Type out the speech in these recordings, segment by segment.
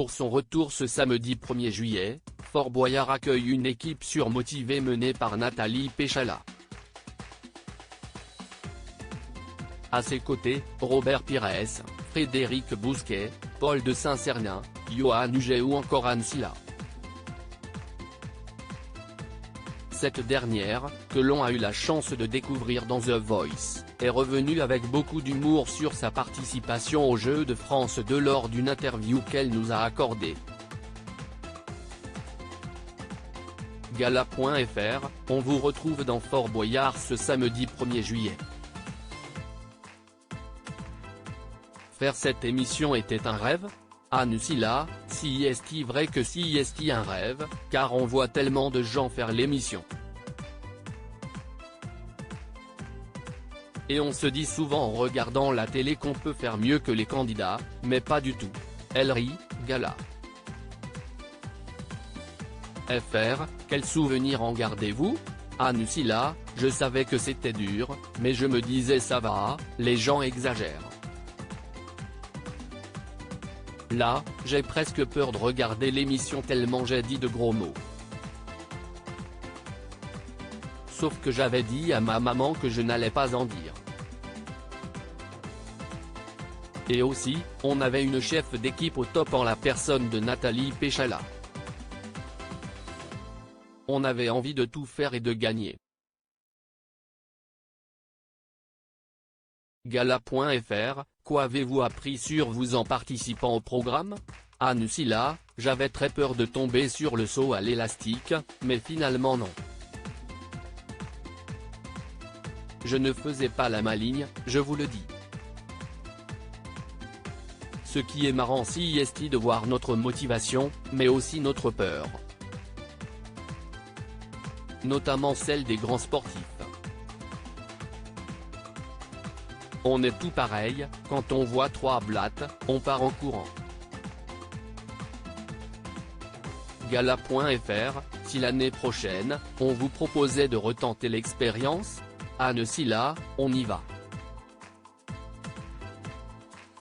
Pour son retour ce samedi 1er juillet, Fort Boyard accueille une équipe surmotivée menée par Nathalie Péchala. À ses côtés, Robert Pires, Frédéric Bousquet, Paul de Saint-Cernin, Johan Huget ou encore Anne Silla. Cette dernière, que l'on a eu la chance de découvrir dans The Voice, est revenue avec beaucoup d'humour sur sa participation aux Jeux de France 2 lors d'une interview qu'elle nous a accordée. Gala.fr, on vous retrouve dans Fort Boyard ce samedi 1er juillet. Faire cette émission était un rêve ? Anne Silla, si est-il vrai que si est-il un rêve, car on voit tellement de gens faire l'émission. Et on se dit souvent en regardant la télé qu'on peut faire mieux que les candidats, mais pas du tout. Elle rit, Gala. FR, quel souvenir en gardez-vous ? Anne Silla, je savais que c'était dur, mais je me disais ça va, les gens exagèrent. Là, j'ai presque peur de regarder l'émission tellement j'ai dit de gros mots. Sauf que j'avais dit à ma maman que je n'allais pas en dire. Et aussi, on avait une chef d'équipe au top en la personne de Nathalie Péchala. On avait envie de tout faire et de gagner. Gala.fr, quoi avez-vous appris sur vous en participant au programme ? Anne Silla, j'avais très peur de tomber sur le saut à l'élastique, mais finalement non. Je ne faisais pas la maligne, je vous le dis. Ce qui est marrant si est de voir notre motivation, mais aussi notre peur. Notamment celle des grands sportifs. On est tout pareil, quand on voit 3 blattes, on part en courant. Gala.fr, si l'année prochaine, on vous proposait de retenter l'expérience ? Anne Silla, on y va.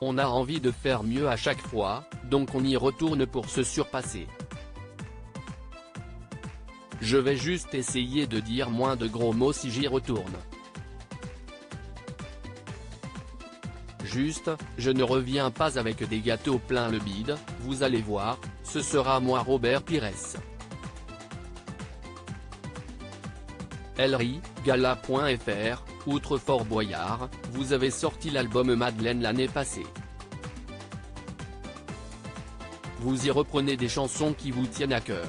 On a envie de faire mieux à chaque fois, donc on y retourne pour se surpasser. Je vais juste essayer de dire moins de gros mots si j'y retourne. Juste, je ne reviens pas avec des gâteaux plein le bide, vous allez voir, ce sera moi Robert Pires. Elle rit, Gala.fr, outre Fort Boyard, vous avez sorti l'album Madeleine l'année passée. Vous y reprenez des chansons qui vous tiennent à cœur.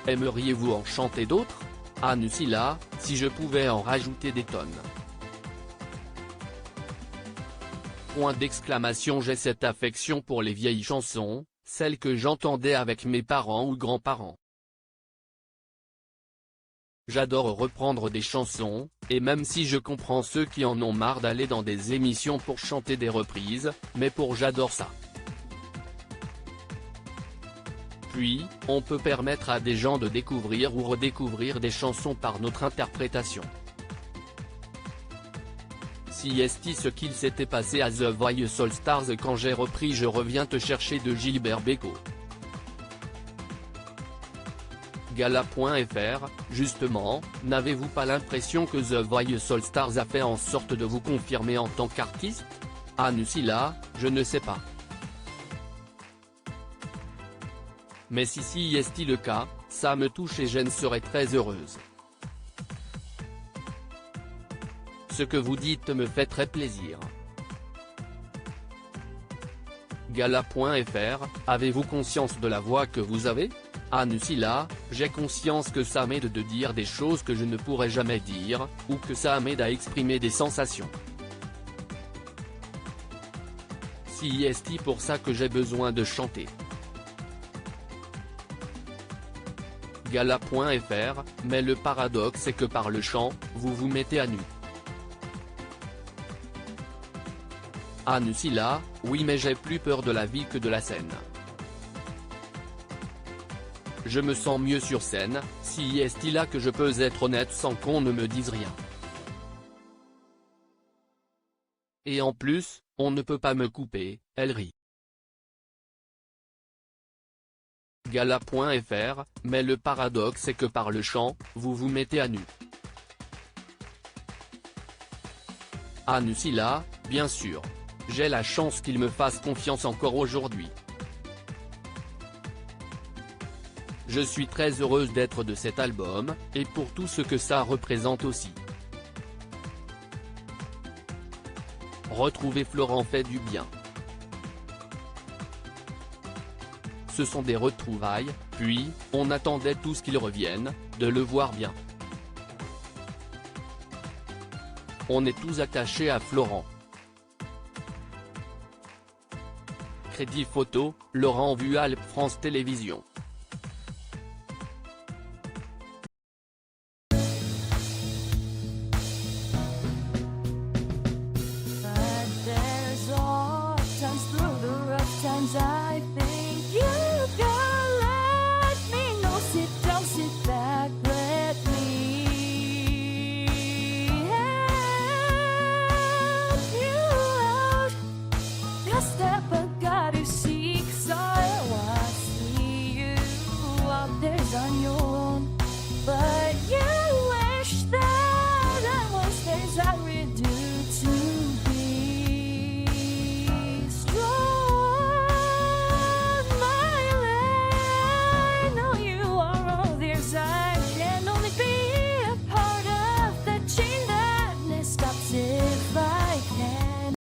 Aimeriez-vous en chanter d'autres ? Anne Silla, si je pouvais en rajouter des tonnes. Point d'exclamation, j'ai cette affection pour les vieilles chansons, celles que j'entendais avec mes parents ou grands-parents. J'adore reprendre des chansons, et même si je comprends ceux qui en ont marre d'aller dans des émissions pour chanter des reprises, mais j'adore ça. Puis, on peut permettre à des gens de découvrir ou redécouvrir des chansons par notre interprétation. Si est ce qu'il s'était passé à The Voice All Stars quand j'ai repris Je reviens te chercher de Gilbert Bécaud. Gala.fr, justement, n'avez-vous pas l'impression que The Voice All Stars a fait en sorte de vous confirmer en tant qu'artiste ? Anne Silla, je ne sais pas. Mais si est le cas, ça me touche et je serais très heureuse. Ce que vous dites me fait très plaisir. Gala.fr, avez-vous conscience de la voix que vous avez ? Anne Silla, j'ai conscience que ça m'aide de dire des choses que je ne pourrais jamais dire, ou que ça m'aide à exprimer des sensations. Si est pour ça que j'ai besoin de chanter. Gala.fr, mais le paradoxe est que par le chant, vous vous mettez à nu. Anne Silla, oui mais j'ai plus peur de la vie que de la scène. Je me sens mieux sur scène, si est là que je peux être honnête sans qu'on ne me dise rien. Et en plus, on ne peut pas me couper, elle rit. Gala.fr, mais le paradoxe est que par le chant, vous vous mettez à nu. Anusila, bien sûr. J'ai la chance qu'il me fasse confiance encore aujourd'hui. Je suis très heureuse d'être de cet album, et pour tout ce que ça représente aussi. Retrouver Florent fait du bien. Ce sont des retrouvailles, puis, on attendait tous qu'il revienne, de le voir bien. On est tous attachés à Florent. Crédit photo, Laurent Vual, France Télévisions.